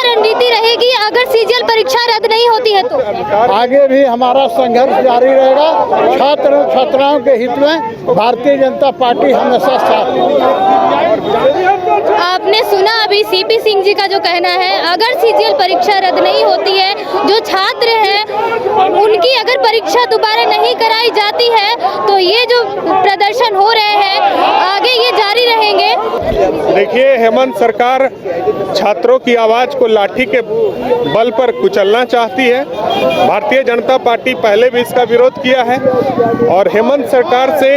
रणनीति रहेगी अगर सीजीएल परीक्षा रद्द नहीं होती है तो? आगे भी हमारा संघर्ष जारी रहेगा। छात्र छात्राओं के हित में भारतीय जनता पार्टी हमेशा साथ है। आपने सुना अभी सीपी सिंह जी का जो कहना है, अगर सीजीएल परीक्षा रद्द नहीं होती है, जो छात्र हैं उनकी अगर परीक्षा दोबारा नहीं कराई जाती है तो ये जो प्रदर्शन हो रहे हैं आगे ये जारी रहेंगे। देखिए, हेमंत सरकार छात्रों की आवाज को लाठी के बल पर कुचलना चाहती है। भारतीय जनता पार्टी पहले भी इसका विरोध किया है और हेमंत सरकार से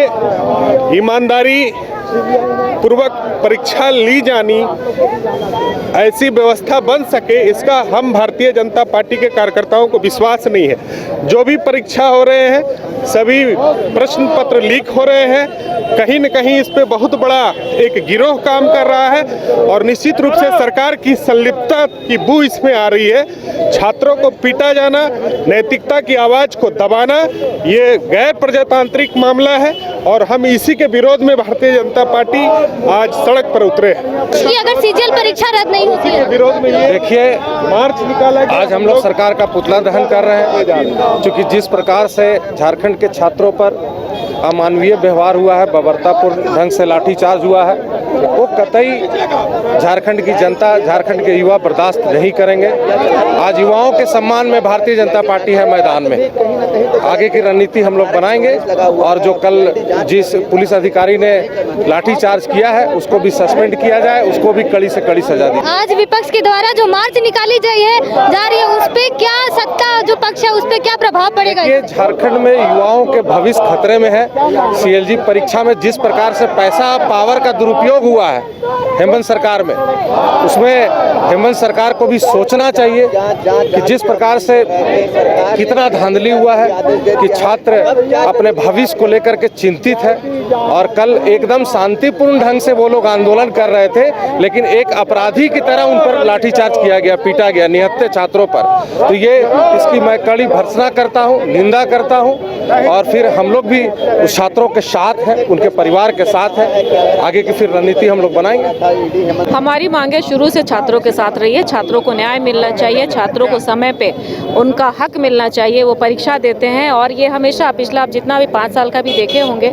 ईमानदारी पूर्वक परीक्षा ली जानी, ऐसी व्यवस्था बन सके, इसका हम भारतीय जनता पार्टी के कार्यकर्ताओं को विश्वास नहीं है। जो भी परीक्षा हो रहे हैं, सभी प्रश्न पत्र लीक हो रहे हैं, कहीं न कहीं इस पे बहुत बड़ा एक गिरोह काम कर रहा है और निश्चित रूप से सरकार की संलिप्तता की बू इसमें आ रही है। छात्रों को पीटा जाना, नैतिकता की आवाज को दबाना, ये गैर प्रजातांत्रिक मामला है और हम इसी के विरोध में भारतीय जनता पार्टी आज सड़क पर उतरे हैं। अगर सीजीएल परीक्षा रद्द नहीं होती है विरोध में देखिए मार्च निकाला गया। आज हम लोग सरकार का पुतला दहन कर रहे हैं, क्योंकि जिस प्रकार से झारखंड के छात्रों पर अमानवीय व्यवहार हुआ है, बर्बरतापूर्ण ढंग से लाठीचार्ज हुआ है, वो कतई झारखंड की जनता, झारखंड के युवा बर्दाश्त नहीं करेंगे। आज युवाओं के सम्मान में भारतीय जनता पार्टी है मैदान में। आगे की रणनीति हम लोग बनाएंगे और जो कल जिस पुलिस अधिकारी ने लाठीचार्ज किया है उसको भी सस्पेंड किया जाए, उसको भी कड़ी से कड़ी सजा दी। आज विपक्ष के द्वारा जो मार्च निकाली जा रही है उस पे क्या सत्ता जो पक्ष है उस पे क्या प्रभाव पड़ेगा? ये झारखंड में युवाओं के भविष्य खतरे में है। सीएलजी परीक्षा में जिस प्रकार से पैसा पावर का दुरुपयोग हुआ है हेमंत सरकार में, उसमें हेमंत सरकार को भी सोचना चाहिए कि जिस प्रकार से कितना धांधली हुआ है कि छात्र अपने भविष्य को लेकर के चिंतित है और कल एकदम शांतिपूर्ण ढंग से वो लोग आंदोलन कर रहे थे, लेकिन एक अपराधी की तरह उन पर लाठीचार्ज किया गया, पीटा गया निहत्थे छात्रों पर। तो ये इसकी मैं कड़ी भर्त्सना करता हूँ, निंदा करता हूँ और फिर हम लोग भी उस छात्रों के साथ हैं, उनके परिवार के साथ हैं। आगे की फिर रणनीति हम लोग बनाएंगे। हमारी मांगे शुरू से छात्रों के साथ रही है। छात्रों को न्याय मिलना चाहिए, छात्रों को समय पे उनका हक मिलना चाहिए। वो परीक्षा देते हैं और ये हमेशा पिछला आप जितना भी 5 साल का भी देखे होंगे,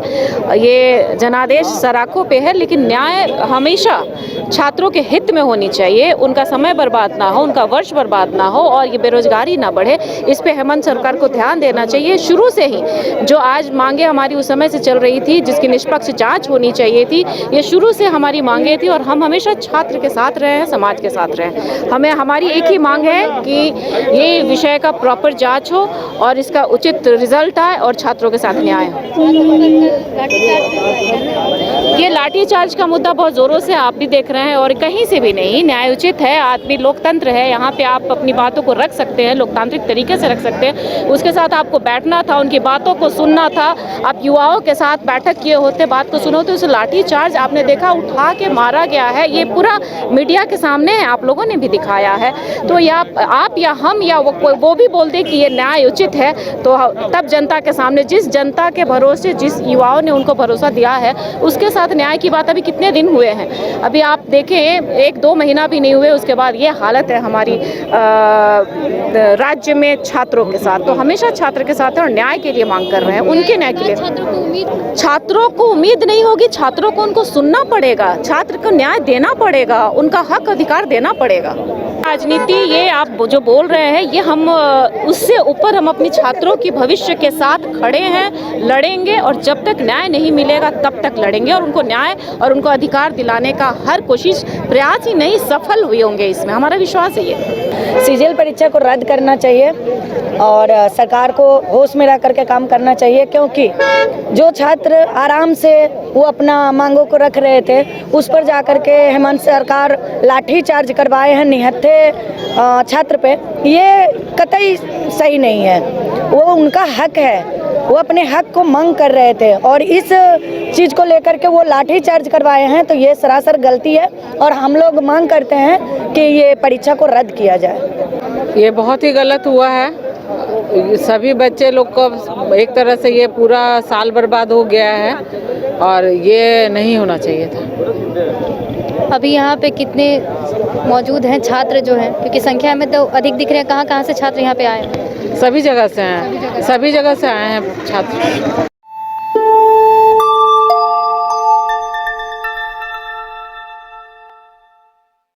ये जनादेश सराखों पे है, लेकिन न्याय हमेशा छात्रों के हित में होनी चाहिए। उनका समय बर्बाद ना हो, उनका वर्ष बर्बाद ना हो और ये बेरोजगारी ना बढ़े। इस पे हेमंत सरकार को ध्यान देना चाहिए। शुरू से ही जो आज मांगे हमारी उस समय से चल रही थी, जिसकी निष्पक्ष जांच होनी चाहिए थी, ये शुरू से हमारी मांगे थी और हम हमेशा छात्र के साथ रहे हैं, समाज के साथ रहे हैं। हमें हमारी एक ही मांग है कि ये विषय का प्रॉपर जांच हो और इसका उचित रिजल्ट आए और छात्रों के साथ न्याय हो। ये लाठीचार्ज का मुद्दा बहुत जोरों से आप भी देख रहे हैं और कहीं से भी नहीं, न्याय उचित है। आदमी लोकतंत्र है, यहाँ पे आप अपनी बातों को रख सकते हैं, लोकतांत्रिक तरीके से रख सकते हैं। उसके साथ आपको बैठना था, उनकी बातों को सुनना था। आप युवाओं के साथ बैठक किए होते, बात को सुनो होते। उस लाठीचार्ज आपने देखा, उठा के मारा गया है, ये पूरा मीडिया के सामने है, आप लोगों ने भी दिखाया है। तो या आप या हम या वो भी बोलते कि ये न्याय उचित है, तो तब जनता के सामने, जिस जनता के भरोसे, जिस युवाओं ने उनको भरोसा दिया है, उसके साथ न्याय की बात अभी कितने दिन हुए हैं? अभी आप देखें 1-2 महीना भी नहीं हुए, उसके बाद ये हालत है हमारी राज्य में छात्रों के साथ। तो हमेशा छात्र के साथ है और न्याय के लिए मांग कर रहे हैं, उनके न्याय के लिए। छात्रों को उम्मीद नहीं होगी, छात्रों को उनको सुनना पड़ेगा, छात्र को न्याय देना पड़ेगा, उनका हक अधिकार देना पड़ेगा। राजनीति ये आप जो बोल रहे हैं, ये हम उससे ऊपर हम अपनी छात्रों की भविष्य के साथ खड़े हैं, लड़ेंगे और जब तक न्याय नहीं मिलेगा तब तक लड़ेंगे और उनको न्याय और उनको अधिकार दिलाने का हर कोशिश, प्रयास ही नहीं सफल हुए होंगे, इसमें हमारा विश्वास है। ये सीजीएल परीक्षा को रद्द करना चाहिए और सरकार को होश में रह करके काम करना चाहिए, क्योंकि जो छात्र आराम से वो अपना मांगों को रख रहे थे, उस पर जाकर के हेमंत सरकार लाठी चार्ज करवाए हैं निहत्थे छात्र पे, ये कतई सही नहीं है। वो उनका हक है, वो अपने हक को मांग कर रहे थे और इस चीज़ को लेकर के वो लाठी चार्ज करवाए हैं, तो ये सरासर गलती है और हम लोग मांग करते हैं कि ये परीक्षा को रद्द किया जाए। ये बहुत ही गलत हुआ है। सभी बच्चे लोग को एक तरह से ये पूरा साल बर्बाद हो गया है और ये नहीं होना चाहिए था। अभी यहाँ पे कितने मौजूद हैं छात्र जो हैं, क्योंकि संख्या में तो अधिक दिख रहे हैं, कहाँ कहाँ से छात्र यहाँ पे आए हैं? सभी जगह से हैं, सभी जगह से आए हैं छात्र।